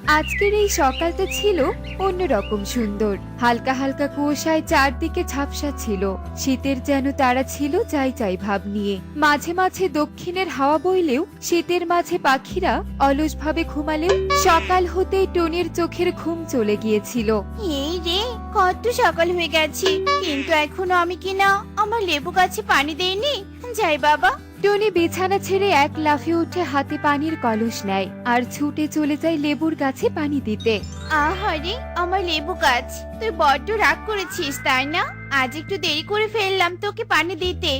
আজকের এই সকালটা ছিল অন্যরকম সুন্দর। হালকা হালকা কুয়াশায় চারদিকে ঝাপসা ছিল। শীতের যেন তারা ছিল যাই যাই ভাব নিয়ে। মাঝে মাঝে দক্ষিণের হাওয়া বইলেও শীতের মাঝে পাখিরা অলসভাবে ঘুমালেও সকাল হতেই টনির চোখের ঘুম চলে গিয়েছিল। এই রে, কত সকাল হয়ে গেছে, কিন্তু এখনো আমি কিনা আমার লেবু গাছে পানি দেইনি। যাই বাবা। টনি বিছানা ছেড়ে এক লাফে উঠে হাতে পানির কলস নেয় আর ছুটে চলে যায় লেবুর গাছে পানি দিতে। আহারে আমার লেবু গাছ, তুই বড্ড রাগ করেছিস তাই না? আজ একটু দেরি করে ফেললাম তোকে পানি দিতে।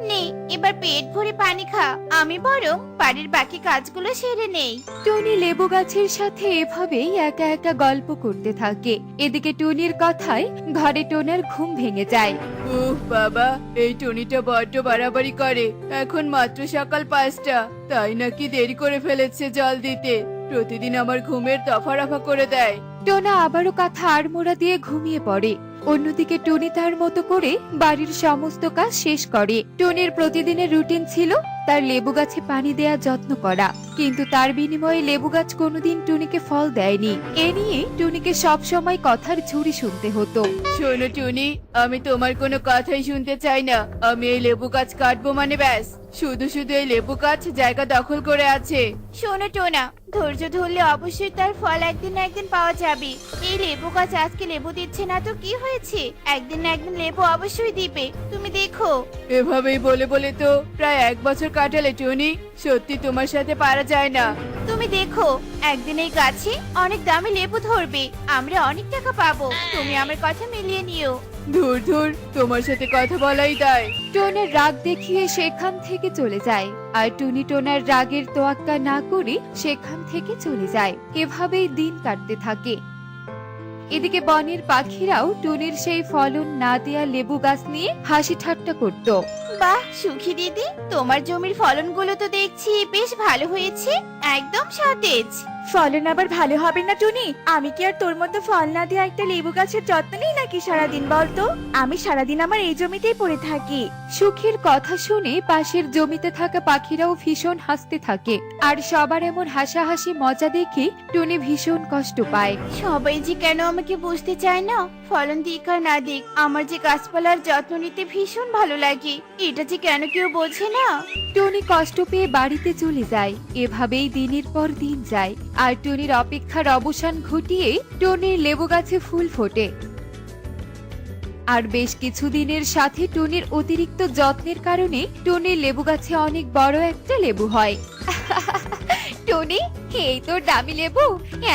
নে, এবার পেট ভরে পানি খা, আমি বরং বাড়ির বাকি কাজগুলো সেরে নেই। টনি লেবু গাছের সাথে এভাবেই একা একা গল্প করতে থাকে। এদিকে টনির কথায় ঘরে টোনার ঘুম ভেঙে যায়। উহ বাবা, এই টনিটা বড্ড বাড়াবাড়ি করে। এখন মাত্র সকাল 5টা, তাই নাকি দেরি করে ফেলেছে জল দিতে। প্রতিদিন আমার ঘুমের দফারফা করে দেয়। টোনা আবারও কাঁথা আড়মোড়া দিয়ে ঘুমিয়ে পড়ে। অন্যদিকে টনি তার মতো করে বাড়ির সমস্ত কাজ শেষ করে। টনির প্রতিদিনের রুটিন ছিল তার লেবু গাছে পানি দেয়া যত্ন করা, কিন্তু তার বিনিময়ে লেবু গাছ কোনোদিন টুনিকে ফল দেয়নি। এ নিয়ে টুনিকে সব সময় কথার ঝুড়ি শুনতে হতো। শোনো টুনি, আমি তোমার কোনো কথাই শুনতে চাই না। আমি এই লেবু গাছ কাটবো মানে ব্যাস। শুধু শুধু এই লেবু গাছ জায়গা দখল করে আছে। শোনো টোনা, ধৈর্য ধরলে অবশ্যই তার ফল একদিন না একদিন পাওয়া যাবে। এই লেবু গাছ আজকে লেবু দিচ্ছে না তো কি হয়েছে, একদিন না একদিন লেবু অবশ্যই দিবে, তুমি দেখো। এভাবেই বলে বলে তো প্রায় 1 বছর কাটালে টুনি। সত্যি তোমার সাথে পারা যায় না। তুমি দেখো, একদিন এই গাছে অনেক দামি লেবু ধরবে, আমরা অনেক টাকা পাবো। তুমি আমার কথা মিলিয়ে নিও। ধুর ধুর, তোমার সাথে কথা বলাই দায়। টোনার রাগ দেখিয়ে সেখান থেকে চলে যায়, আর টুনি টোনার রাগের তোয়াক্কা না করে সেখান থেকে চলে যায়। এভাবেই দিন কাটতে থাকে। এদিকে বনের পাখিরাও টুনির সেই ফলন না দেয়া লেবু গাছ নিয়ে হাসি ঠাট্টা করত। বাহ সুখী দিদি, তোমার জমির ফলনগুলো তো দেখছি বেশ ভালো হয়েছে, একদম সতেজ। ফলন আবার ভালো হবে না টুনি? আমি কি আর তোর মতো ফল না দিয়ে একটা লেবু গাছের যত্ন নেই নাকি সারাদিন, বলতো? আমি সারাদিন আমার এই জমিতেই পড়ে থাকি। সুখীর কথা শুনে পাশের জমিতে থাকা পাখিরাও ভীষণ হাসতে থাকে, আর সবার এমন হাসাহাসি মজা দেখে টুনি ভীষণ কষ্ট পায়। সবাই যে কেন আমাকে বুঝতে চায় না, ফলন দিক আর না দিক আমার যে গাছপালার যত্ন নিতে ভীষণ ভালো লাগে, এটা যে কেন কেউ বোঝে না। টনি কষ্ট পেয়ে বাড়িতে চলে যায়। এভাবেই দিনের পর দিন যায়, আর টনির অপেক্ষার অবসান ঘটিয়ে টনির লেবু গাছে ফুল ফোটে। আর বেশ কিছুদিনের সাথে টনির অতিরিক্ত যত্নের কারণে টনির লেবু গাছে অনেক বড় একটা লেবু হয়। টনি, এই তোর দামি লেবু,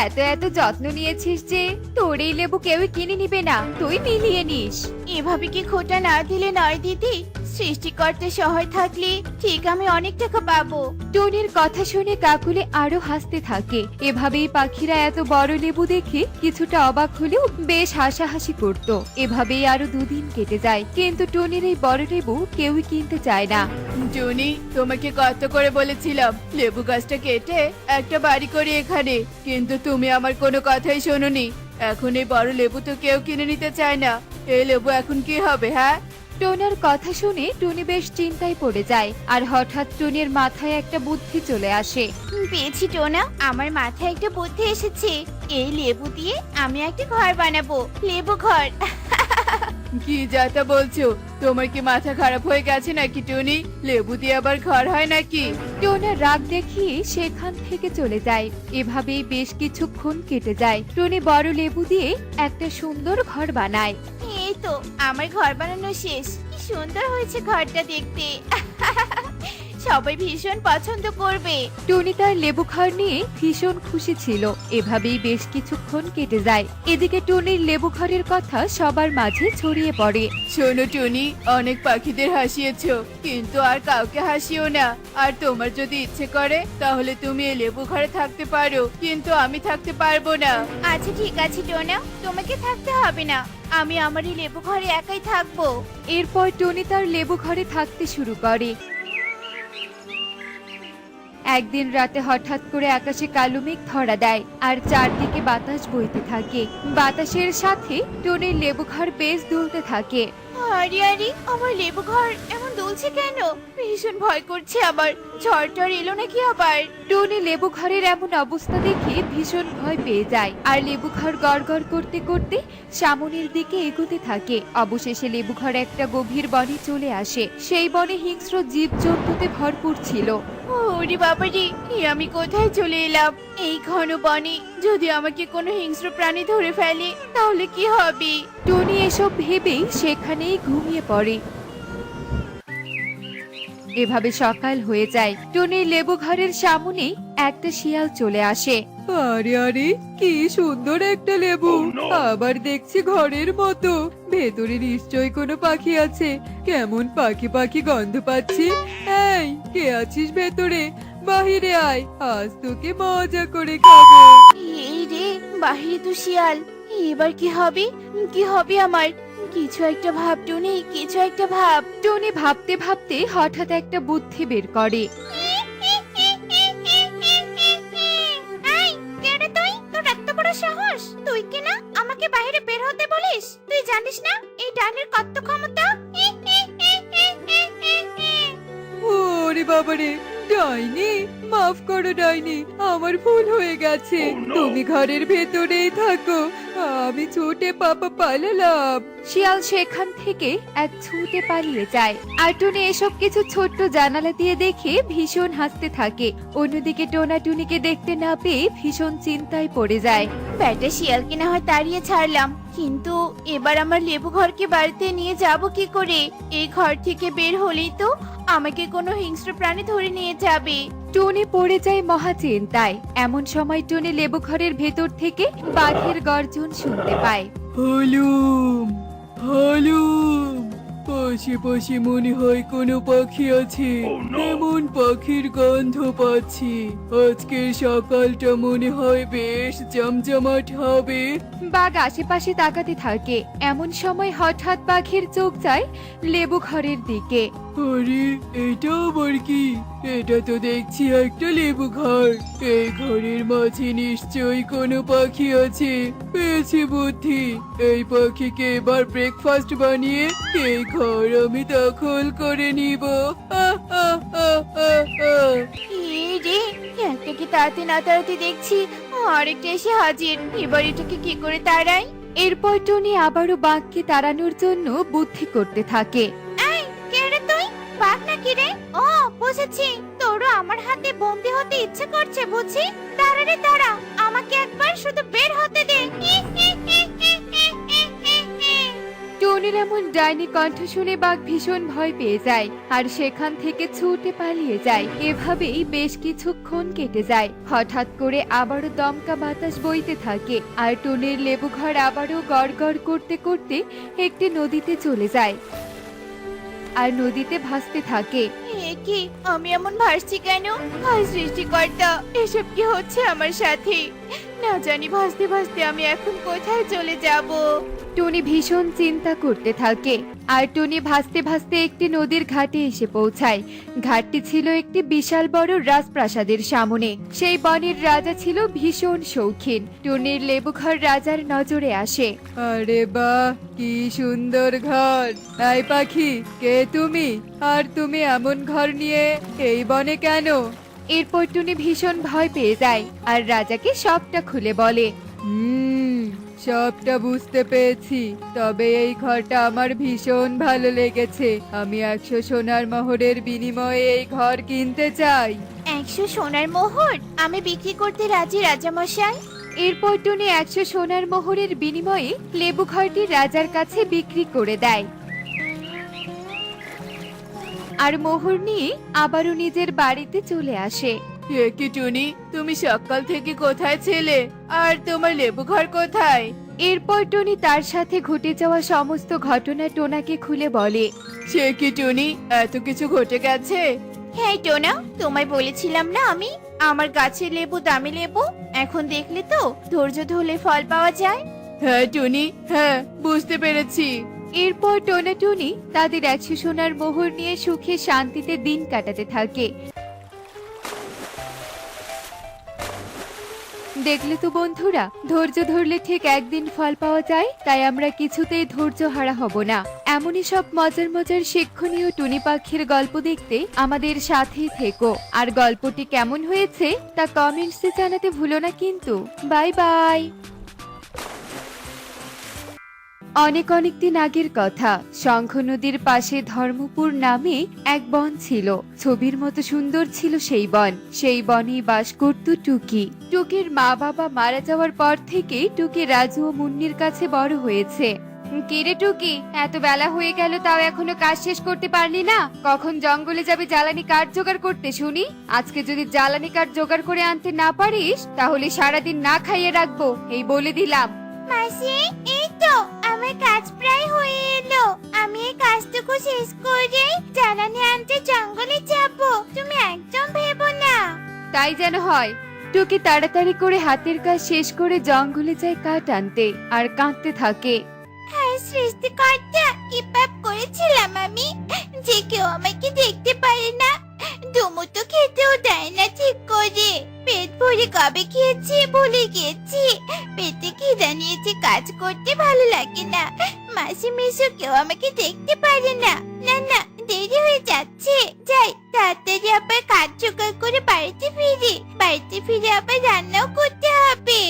এত এত যত্ন নিয়েছিস যে তোর এই লেবু কেউই কিনে নিবে না, তুই মিলিয়ে নিস। এভাবে কি খোটা না দিলে নয় দিদি, সৃষ্টিকর্তা সহায় থাকলে ঠিক আমি অনেক টাকা পাবো। টনির কথা শুনে কাকুলি আরো হাসতে থাকে। এভাবেই পাখিরা এত বড় লেবু দেখে কিছুটা অবাক হলেও বেশ হাসাহাসি করত। এভাবেই আরো 2 দিন কেটে যায়, কিন্তু টনির এই বড় লেবু কেউই কিনতে চায় না। টুনি, তোমাকে কত করে বলেছিলাম লেবু গাছটা কেটে একটা বাড়ি করি এখানে, কিন্তু তুমি আমার কোনো কথাই শোনোনি। এখন এই বড় লেবু তো কেউ কিনে নিতে চায় না। এই লেবু এখন কি হবে? হ্যাঁ, টোনার কথা শুনে টুনি বেশ চিন্তায় পড়ে যায়, আর হঠাৎ টুনির মাথায় একটা বুদ্ধি চলে আসে। পেয়েছি টোনা, আমার মাথায় একটা বুদ্ধি এসেছে। এই লেবু দিয়ে আমি একটা ঘর বানাবো, লেবু ঘর। কি যাতা বলছো? তোমার কি মাথা খারাপ হয়ে গেছে নাকি টুনি? লেবু দিয়ে আবার ঘর হয় নাকি? টোনার রাগ দেখিয়ে সেখান থেকে চলে যায়। এভাবেই বেশ কিছুক্ষণ কেটে যায়। টুনি বড় লেবু দিয়ে একটা সুন্দর ঘর বানায়। এই তো আমার ঘর বানানো শেষ, কি সুন্দর হয়েছে ঘরটা দেখতে। সবাই ভীষণ পছন্দ করবে। টুনি তার লেবু ঘর নিয়ে ভীষণ খুশি ছিল। এভাবেই বেশ কিছুক্ষণ কেটে যায়। এদিকে টুনির লেবু ঘরের কথা সবার মাঝে ছড়িয়ে পড়ে। শোনো টুনি, অনেক পাখিদের হাসিয়েছো, কিন্তু আর কাউকে হাসিও না। আর তোমার যদি ইচ্ছে করে তাহলে তুমি এই লেবু ঘরে থাকতে পারো, কিন্তু আমি থাকতে পারবো না। আচ্ছা ঠিক আছে টোনা, তোমাকে থাকতে হবে না, আমি আমার এই লেবু ঘরে একাই থাকবো। এরপর টুনি তার লেবু ঘরে থাকতে শুরু করে। একদিন রাতে হঠাৎ করে আকাশে কালো মেঘ ধরা দেয়, আর চারদিকে বাতাস বইতে থাকে। বাতাসের সাথে টুনির লেবু ঘর বেশ দুলতে থাকে। আরে আরে, আমার লেবু ঘর এমন দুল বলছে কেন? ভীষণ ভয় করছে আমার। ঝড় টড় এলো নাকি আবার? টনি লেবু ঘরের এমন অবস্থা দেখে ভীষণ ভয় পেয়ে যায় আর লেবু ঘর গড় করতে করতে সামনের দিকে এগোতে থাকে। অবশেষে লেবু ঘর একটা গভীর বনে চলে আসে। সেই বনে হিংস্র জীবজন্তুতে ভরপুর ছিল। ওরে বাবারে, আমি কোথায় চলে এলাম? এই ঘন বনে যদি আমাকে কোনো হিংস্র প্রাণী ধরে ফেলে তাহলে কি হবে? টনি এসব ভেবেই সেখানেই ঘুমিয়ে পড়ে। এভাবে সকাল হয়ে যায়। টনির লেবু ঘরের সামনেই একটা শিয়াল চলে আসে। আরে আরে, কি সুন্দর একটা লেবু! আবার দেখছি ঘরের মতো। ভেতরে নিশ্চয়ই কোনো পাখি আছে। কেমন পাখি পাখি গন্ধ পাচ্ছি। এই, কে আছিস ভেতরে? বাহিরে আয়, আজ তোকে মজা করে খাবো। এই রে, বাহিরে তো শিয়াল। এবার কি হবে? কি হবে আমার? কিছু একটা ভাব টুনি, কিছু একটা ভাব। টনি ভাবতে ভাবতে হঠাৎ একটা বুদ্ধি বের করে। এই, কে রে তুই? তোর এত বড় সাহস! তুই কি না আমাকে বাইরে বের হতে বলিস? তুই জানিস না এই ডাইনির কত ক্ষমতা? ওরে বাবারে, ডাইনি! মাফ করো ডাইনি, আমার ভুল হয়ে গেছে। তুমি ঘরের ভেতরেই থাকো, আমি ছুটে পালালাম। শিয়াল সেখান থেকে এক ছুটে পালিয়ে যায়। আর টুনি এসব কিছু ছোট্ট জানালা দিয়ে দেখে ভীষণ হাসতে থাকে। অন্যদিকে টোনা টুনিকে দেখতে না পেয়ে ভীষণ চিন্তায় পড়ে যায়। ব্যাটা শিয়ালকে না হয় তাড়িয়ে ছাড়লাম, কিন্তু এবার আমার লেবু ঘরকে বাড়িতে নিয়ে যাব কি করে? এই ঘর থেকে বের হলেই তো আমাকে কোনো হিংস্র প্রাণী ধরে নিয়ে যাবে। টুনি পড়ে যায় মহা চিন্তায়। এমন সময় টুনি লেবু ঘরের ভেতর থেকে বাঘের গর্জন শুনতে পায়। হলুম হলুম, আশেপাশে মনে হয় কোনো পাখি আছে। এমন পাখির গন্ধ পাচ্ছি। আজকের সকালটা মনে হয় বেশ জমজমাট হবে। বাঘ আশেপাশে তাকাতে থাকে। এমন সময় হঠাৎ বাঘের চোখ যায় লেবু ঘরের দিকে। আরে, এটা আবার কি? এটা তো দেখছি একটা লেবু ঘর। এই ঘরের মাঝে নিশ্চয়ই কোনো পাখি আছে। পেয়েছি বুদ্ধি। এই পাখিকে এবার ব্রেকফাস্ট বানিয়ে এই ঘর আমি দখল করে নিব। আহ, আহ, আহ, আহ, আহ। এই রে, একটাকে তাড়াতে না তাড়াতে দেখছি আরেকটা এসে হাজির। এবার এটাকে কি করে তাড়াই? এরপর টনি আবারও বাঘকে তাড়ানোর জন্য বুদ্ধি করতে থাকে। এই, কে রে তুই? বাঘ নাকি রে? ও, বুঝেছি, তোরও আমার হাতে বন্দি হতে ইচ্ছে করছে বুঝি। দাঁড়া রে দাঁড়া, আমাকে একবার শুধু বের হতে দে। টনির এমন ডাইনি কণ্ঠ শুনে বাঘ ভীষণ ভয় পেয়ে যায় আর সেখান থেকে ছুটে পালিয়ে যায়। এভাবেই বেশ কিছুক্ষণ কেটে যায়। হঠাৎ করে আবারও দমকা বাতাস বইতে থাকে আর টনির লেবু ঘর আবারও গড় করতে করতে একটি নদীতে চলে যায় আর নদীতে ভাসতে থাকে। এ কি, আমি এমন ভাসছি কেন? হায় সৃষ্টিকর্তা, এসব কি হচ্ছে আমার সাথে? না জানি ভাসতে ভাসতে আমি এখন কোথায় চলে যাব। টনি ভীষণ চিন্তা করতে থাকে আর টনি ভাসতে ভাসতে একটি নদীর ঘাটে এসে পৌঁছায়। ঘাটটি ছিল একটি বিশাল বড় রাজপ্রাসাদের সামনে। সেই বনের রাজা ছিল ভীষণ শৌখিন। টনির লেবুঘর রাজার নজরে আসে। আরে বাহ, কি সুন্দর ঘর! এই পাখি, কে তুমি? আর তুমি এমন ঘর নিয়ে এই বনে কেন? এরপর টুনি ভীষণ ভয় পেয়ে যায় আর রাজাকে সবটা খুলে বলে। সবটা বুঝতে পেরেছি, তবে এই ঘরটা আমার ভীষণ ভালো লেগেছে। আমি 100 সোনার মোহরের বিনিময়ে এই ঘর কিনতে চাই। 100 সোনার মোহর আমি বিক্রি করতে রাজি রাজামশাই। এরপর টুনি 100 সোনার মোহরের বিনিময়ে লেবু ঘরটি রাজার কাছে বিক্রি করে দেয় আর মোহর নিয়ে আবারও নিজের বাড়িতে চলে আসে। এ কি টুনি, তুমি সকাল থেকে কোথায় ছিলে? আর তোমার লেবু ঘর কোথায়? এরপর টুনি তার সাথে ঘটে যাওয়া সমস্ত ঘটনা টোনাকে খুলে বলে। সে কি টুনি, এত কিছু ঘটে গেছে? হ্যাঁ টোনা, তোমায় বলেছিলাম না আমি আমার গাছের লেবু দামি লেবু। এখন দেখলে তো ধৈর্য ধরলে ফল পাওয়া যায়। হ্যাঁ টুনি, হ্যাঁ বুঝতে পেরেছি। এরপর টোনা টুনি তাদের 100 সোনার মোহর নিয়ে সুখে শান্তিতে দিন কাটাতে থাকে। দেখলে তো বন্ধুরা, ধৈর্য ধরলে ঠিক একদিন ফল পাওয়া যায়। তাই আমরা কিছুতেই ধৈর্য হারা হব না। এমনই সব মজার মজার শিক্ষণীয় টুনি পাখির গল্প দেখতে আমাদের সাথেই থেকো। আর গল্পটি কেমন হয়েছে তা কমেন্টসে জানাতে ভুলো না কিন্তু। Bye bye. অনেক অনেক দিন আগের কথা, শঙ্খ নদীর পাশে ধর্মপুর নামে এক বন ছিল। ছবির মতো সুন্দর ছিল সেই বন। সেই বনেই বাস করত টুকি। টুকির মা বাবা মারা যাওয়ার পর থেকে টুকি রাজু ও মুন্নির কাছে বড় হয়েছে। কিরে টুকি, এত বেলা হয়ে গেল তাও এখনো কাজ শেষ করতে পারলি না? কখন জঙ্গলে যাবে জ্বালানি কাঠ জোগাড় করতে শুনি? আজকে যদি জ্বালানি কাঠ জোগাড় করে আনতে না পারিস তাহলে সারাদিন না খাইয়ে রাখবো, এই বলে দিলাম। মাসি, এই তো আমার কাজ প্রায় হয়ে এলো। আমি এই কাজটুকু শেষ করে জ্বালানি আনতে জঙ্গলে যাব, তুমি একদম ভেবো না। তাই যেন হয়। টুকি তাড়াতাড়ি করে হাতের কাজ শেষ করে জঙ্গলে যায় কাঠ আনতে, আর কাঁদতে থাকে। হ্যাঁ সৃষ্টিকর্তা, কি পাপ করেছিলাম আমি যে কেউ আমাকে দেখতে পারে না, দুমুটো খেতেও দেয় না ঠিক করে। পেট ভরে কবে খেয়েছি ভুলে গেছি। পেটে খিদা নিয়েছে, কাজ করতে ভালো লাগে না। মাসি মেশো কেউ আমাকে দেখতে পারে না। না না, দেরি হয়ে যাচ্ছে, যাই তাড়াতাড়ি আবার কাজ জোগাড় করে বাড়িতে ফিরে আবার রান্নাও করতে হবে।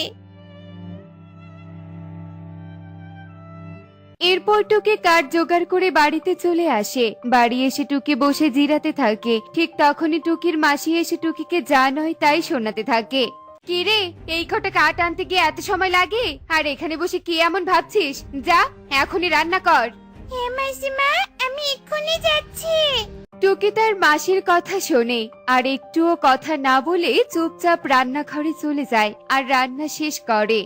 এরপর টুকি কাঠ জোগাড় করে বাড়িতে চলে আসে। বাড়ি এসে টুকি বসে জিরাতে থাকে। ঠিক তখনই টুকির মাসি এসে টুকিকে যা নয় তাই শোনাতে থাকে। কিরে, এই কটা কাঠ আনতে গিয়ে এত সময় লাগে? আর এখানে বসে কি এমন ভাবছিস? যা এখনই রান্না কর। হ্যাঁ মাসিমা, আমি এক্ষুনি যাচ্ছি। টুকি তার মাসির কথা শোনে আর একটুও কথা না বলে চুপচাপ রান্নাঘরে চলে যায় আর রান্না শেষ করে।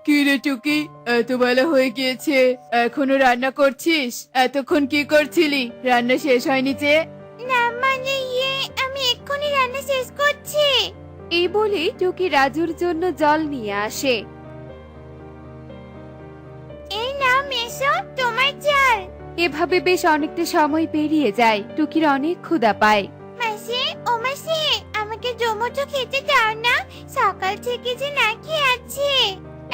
কি রে টুকি, এত বেলা হয়ে গিয়েছে, এখনো রান্না করছিস? এতক্ষণ কি করছিলি? রান্না শেষ হয়নি যে? না মানে আমি এক্ষুনি রান্না শেষ করছি। এই বলে টুকি রাজুর জন্য জল নিয়ে আসে। এই নাও মেশো, তোমার চাল। এভাবে বেশ অনেকটা সময় পেরিয়ে যায়। টুকির অনেক ক্ষুধা পায়। মাসি, ও মাসি, আমাকে দুমুঠো খেতে দাও না, সকাল থেকে যে না খেয়ে আছি।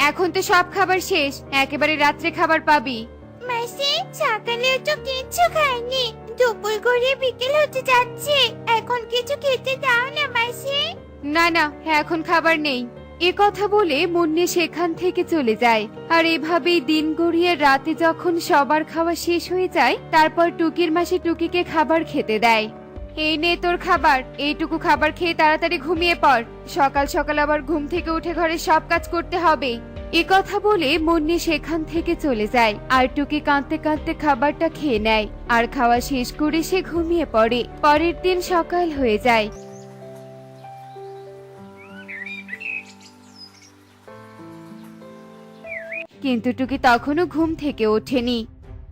এখন তো সব খাবার শেষ, একেবারে রাত্রে খাবার পাবি। মাসি, সকালে তো কিচ্ছু খাইনি, দুপুর করে বিকেল হতে যাচ্ছে, এখন কিছু খেতে দাও না মাসি। না না, এখন খাবার নেই। এ কথা বলে মুন্নি সেখান থেকে চলে যায়। আর এভাবেই দিন গড়িয়ে রাতে যখন সবার খাওয়া শেষ হয়ে যায়, তারপর টুকির মাসি টুকিকে খাবার খেতে দেয়। এই নে তোর খাবার, এইটুকু খাবার খেয়ে তাড়াতাড়ি ঘুমিয়ে পড়। সকাল সকাল আবার ঘুম থেকে উঠে ঘরের সব কাজ করতে হবে। এ কথা বলে মুন্নি সেখান থেকে চলে যায়। আর টুকি কাঁদতে কাঁদতে খাবারটা খেয়ে নেয় আর খাওয়া শেষ করে সে ঘুমিয়ে পড়ে। পরের দিন সকাল হয়ে যায়। কিন্তু টুকি তখনও ঘুম থেকে ওঠেনি।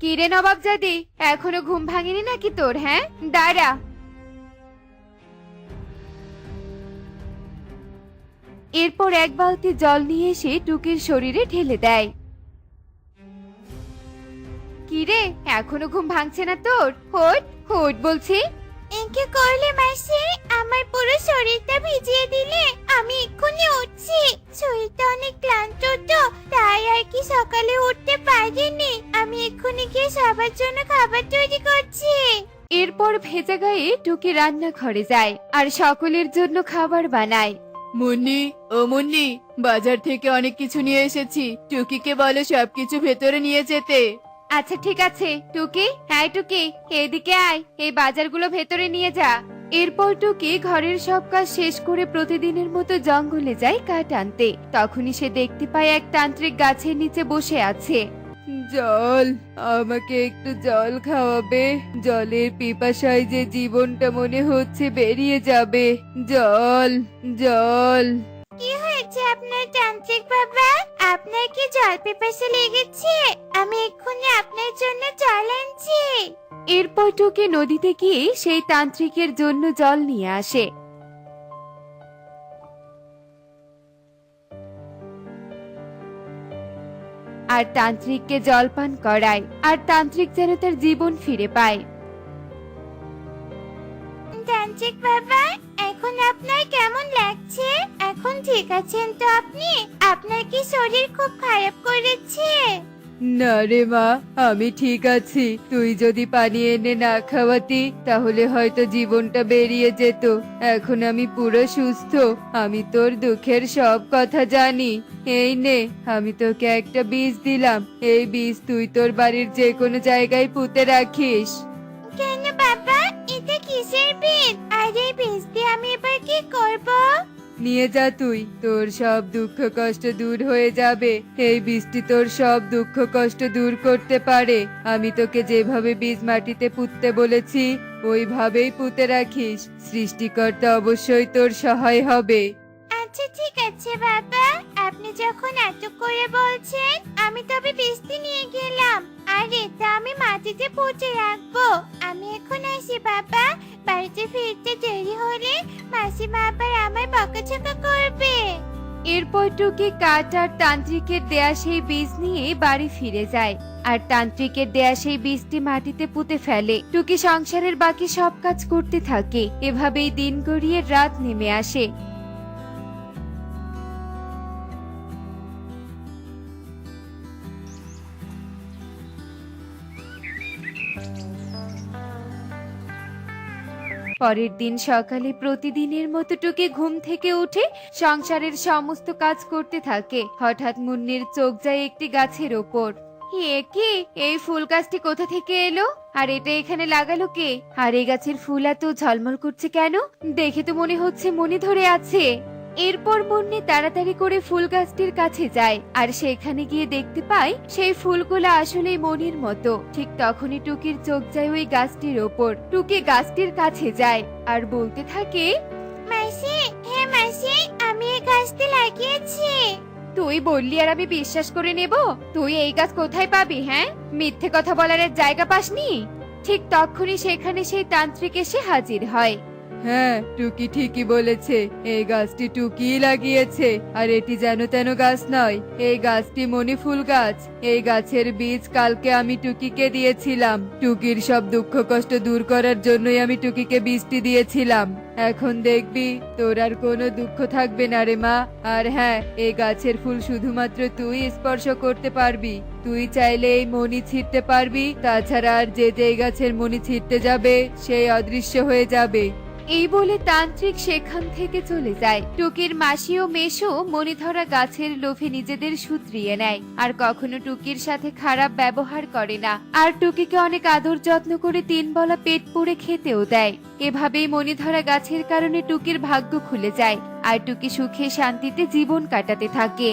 কিরে নবাবজাদি, এখনো ঘুম ভাঙেনি নাকি তোর? হ্যাঁ, দাঁড়া। এরপর এক বালতি জল নিয়ে এসে টুকির শরীরে ঢেলে দেয়। কিরে, এখনো ঘুম ভাঙছে না তোর? হোট হোট বলছি। একে করলে মাসি, আমার পুরো শরীরটা ভিজিয়ে দিলে। আমি এক্ষুনি উঠছি, শরীরটা অনেক ক্লান্ত তো, তাই আর কি সকালে উঠতে পারিনি। আমি এক্ষুনি গিয়ে সবার জন্য খাবার তৈরি করছি। এরপর ভেজা গায়ে টুকি রান্নাঘরে যায় আর সকলের জন্য খাবার বানায়। মুন্নি, ও মুন্নি, বাজার থেকে অনেক কিছু নিয়ে এসেছি, টুকিকে বলো সবকিছু ভেতরে নিয়ে যেতে। আচ্ছা ঠিক আছে। টুকি, হ্যাঁ টুকি, এদিকে আয়, এই বাজারগুলো ভেতরে নিয়ে যা। এরপর টুকি ঘরের সব কাজ শেষ করে প্রতিদিনের মতো জঙ্গলে যায় কাঠ আনতে। তখনই সে দেখতে পায় এক তান্ত্রিক গাছের নিচে বসে আছে। জল, আমাকে একটু জল খাওয়াবে? জলের পিপাসায় যে জীবনটা মনে হচ্ছে বেরিয়ে যাবে। জল, জল। কি হয়েছে আপনার তান্ত্রিক বাবা? আপনার কি জল পিপাসা লেগেছে? আমি এক্ষুনি আপনার জন্য জল আনছি। এরপর টুকি নদীতে গিয়ে সেই তান্ত্রিকের জন্য জল নিয়ে আসে। আর তান্ত্রিককে জলপান করায়। আর তান্ত্রিক যেন তার জীবন ফিরে পায়। তান্ত্রিক বাবা, এখন আপনার কেমন লাগছে? এখন এখন ঠিক আছেন তো আপনি? আপনার কি শরীর খুব খারাপ করেছে? না রে মা, আমি ঠিক আছি। তুই যদি পানি এনে না খাওয়াতি তাহলে হয়তো জীবনটা বেরিয়ে যেত। এখন আমি পুরো সুস্থ। আমি তোর দুঃখের সব কথা জানি। এই নে, আমি তোকে একটা বীজ দিলাম। এই বীজ তুই তোর বাড়ির যে কোনো জায়গায় পুঁতে রাখিস। কেন বাবা, এটা কিসের বীজ? আর এই বীজ দিয়ে আমি এবার কি করব? নিয়ে যা তুই, তোর সব দুঃখ কষ্ট দূর হয়ে যাবে। এই বীজটি তোর সব দুঃখ কষ্ট দূর করতে পারে। আমি তোকে যেভাবে বীজ মাটিতে পুঁততে বলেছি ওইভাবেই পুঁতে রাখিস। সৃষ্টিকর্তা অবশ্যই তোর সহায় হবে। আচ্ছা ঠিক আছে বাবা, আপনি যখন এত করে বলছেন আমি তবে বীজটি নিয়ে গেলাম। আর এটা আমি মাটিতে পুঁতে রাখবো। আমি এখন আসি বাবা। বাড়িতে ফিরতে দেরি হলে মাসিমা আবার আমায় বকাঝকা করবে। এরপর টুকি কাঠ আর তান্ত্রিকের দেয়া সেই বীজ নিয়ে বাড়ি ফিরে যায় আর তান্ত্রিকের দেয়া সেই বীজটি মাটিতে পুঁতে ফেলে। টুকি সংসারের বাকি সব কাজ করতে থাকে। এভাবেই দিন গড়িয়ে রাত নেমে আসে। পরের দিন সকালে প্রতিদিনের মতো টুকি ঘুম থেকে উঠে সংসারের সমস্ত কাজ করতে থাকে। হঠাৎ মুন্নির চোখ যায় একটি গাছের ওপর। এ কি, এই ফুল গাছটি কোথা থেকে এলো? আর এটা এখানে লাগালো কে? আর এই গাছের ফুল এত ঝলমল করছে কেন? দেখে তো মনে হচ্ছে মনি ধরে আছে। এরপর মুন্নি তাড়াতাড়ি করে ফুল গাছটির কাছে যায় আর সেখানে গিয়ে দেখতে পায় সেই ফুলগুলো আসলেই মনির মতো। ঠিক তখনই টুকির চোখ যায় ওই গাছটির ওপর। টুকি গাছটির কাছে যায় আর বলতে থাকে, মাসি, হ্যাঁ মাসি, আমি এই গাছটি লাগিয়েছি। তুই বললি আর আমি বিশ্বাস করে নেব? তুই এই গাছ কোথায় পাবি? হ্যাঁ, মিথ্যে কথা বলার আর জায়গা পাসনি? ঠিক তখনই সেখানে সেই তান্ত্রিক এসে হাজির হয়। হ্যাঁ, টুকি ঠিকই বলেছে। এই গাছটি টুকিই লাগিয়েছে। আর এটি যেন তেন গাছ নয়, এই গাছটি মনি ফুল গাছ। এই গাছের বীজ কালকে আমি টুকিকে দিয়েছিলাম। টুকির সব দুঃখ কষ্ট দূর করার জন্যই আমি টুকিকে বীজটি দিয়েছিলাম। এখন দেখবি তোর আর কোনো দুঃখ থাকবে না রে মা। আর হ্যাঁ, এই গাছের ফুল শুধুমাত্র তুই স্পর্শ করতে পারবি। তুই চাইলে এই মণি ছিঁড়তে পারবি, তাছাড়া আর যে যে এই গাছের মণি ছিঁড়তে যাবে সেই অদৃশ্য হয়ে যাবে। এই বলে তান্ত্রিক সেখান থেকে চলে যায়। টুকির মাসি ও মেশো মণিধরা গাছের লোভে নিজেদের শুধরিয়ে নেয় আর কখনো টুকির সাথে খারাপ ব্যবহার করে না। আর টুকিকে অনেক আদর যত্ন করে 3 বেলা পেট পুড়ে খেতেও দেয়। এভাবেই মণিধরা গাছের কারণে টুকির ভাগ্য খুলে যায় আর টুকি সুখে শান্তিতে জীবন কাটাতে থাকে।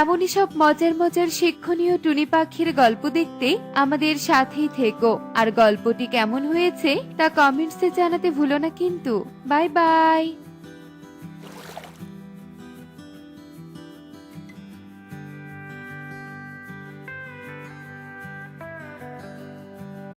এমনই সব মজার মজার শিক্ষণীয় টুনি পাখির গল্প দেখতে আমাদের সাথেই থেকো। আর গল্পটি কেমন হয়েছে তা কমেন্টসে জানাতে ভুলো না কিন্তু। Bye bye.